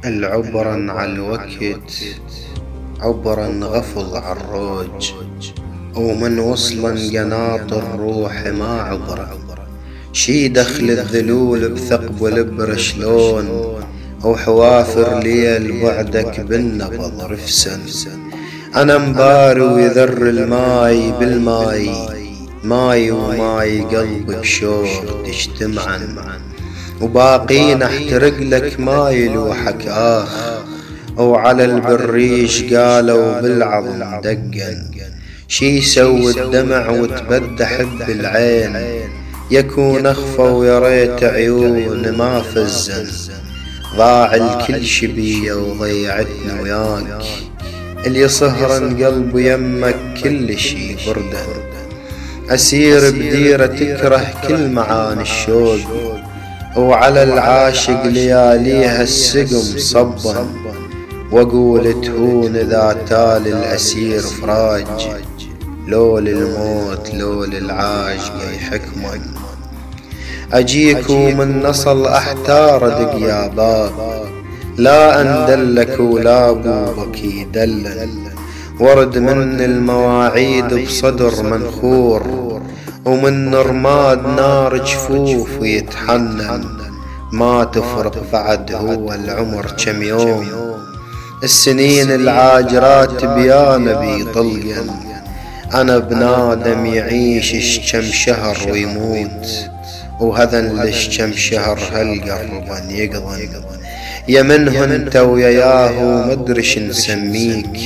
العبرا على الوقت عبرا غفل عالروج، ومن وصلا قناط الروح ما عبره. شي دخل الذلول بثقب الابر شلون، او حوافر ليل بعدك بالنبض رفسا. انا مباري ويذر الماي بالماي، ماي وماي قلبي بشوق تجتمعن، وباقين احترق لك ما يلوحك او على البريش قالوا بالعظم دقن. شي يسوي الدمع وتبدح بالعين، يكون اخفى ويا ريت عيون ما فزن. ضاع الكل شبيه وضيعتني وياك، اللي صهرا قلبي يمك كل شي بردن. اسير بديرة تكره كل معاني الشوق، وعلى العاشق لياليها السقم صبا. واقول تهون اذا تالي الاسير فراج، لول الموت لول العاشق يحكمن. اجيك ومن نصل احتار ادق يا باب، لا اندلك ولا بوبك يدلل. ورد من المواعيد بصدر منخور، ومن رماد نار جفوف ويتحنن. ما تفرق بعد هو العمر كم يوم، السنين العاجرات بيانا بيطلقن. انا بنادم يعيش كم شهر ويموت، وهذا لش كم شهر هالقرب يقضن. يا منه انت وياه مدرش نسميك،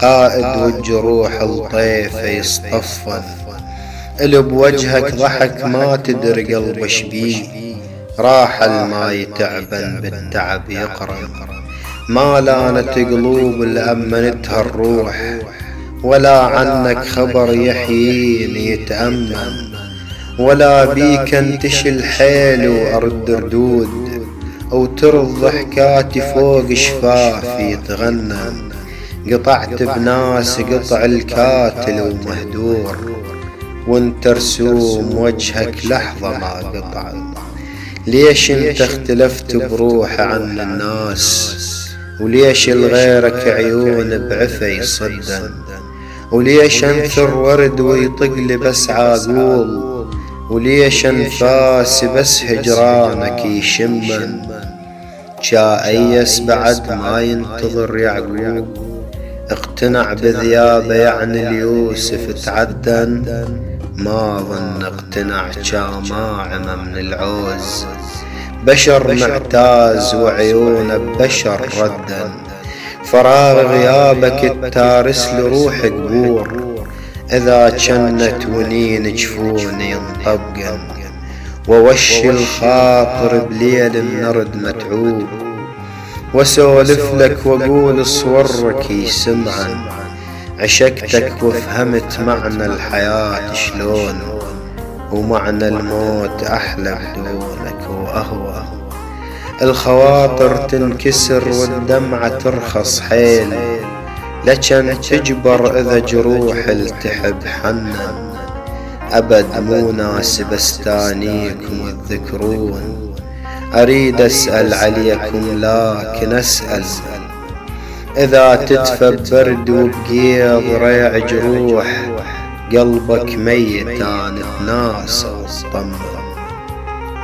قائد والجروح الطيف يصطفن. اللي بوجهك ضحك ما تدري قلب شبيه، راح الماي تعبا بالتعب يقرن. ما لانت قلوب لأمنتها الروح، ولا عنك خبر يحييني يتأمن. ولا بيك انتش الحيل وارد ردود، او ترض ضحكاتي فوق شفافي يتغنن. قطعت بناس قطع الكاتل ومهدور، وانت رسوم وجهك لحظة ما قطع. ليش انت اختلفت بروح عن الناس، وليش لغيرك عيون بعفة يصدن. وليش انثر ورد ويطقلي بس عاقول، وليش انفاسي بس هجرانك يشمن. جا ايس بعد ما ينتظر يعقوب، اقتنع بذيابه يعني اليوسف تعدن. ما ظن اقتنع جاماعمه من العوز، بشر معتاز وعيونه بشر ردن. فراغ غيابك التارس لروح قبور، اذا جنت ونين جفوني ينطبقن. ووش الخاطر بليل النرد متعوب، واسولف لك واقول صورك يسمعن. عشقتك وفهمت معنى الحياة شلون، ومعنى الموت احلى بدونك واهوى. الخواطر تنكسر والدمعة ترخص حيل، لكن تجبر اذا جروح التحب حنن. ابد مو ناسب استانيكم وتذكرون، اريد اسأل عليكم لكن اسأل. اذا تدفى ببرد وبقيض ريع جروح، قلبك ميت انا بناس واطمن.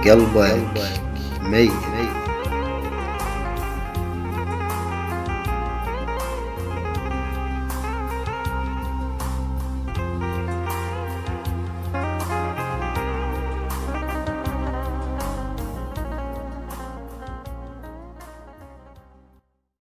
قلبك ميت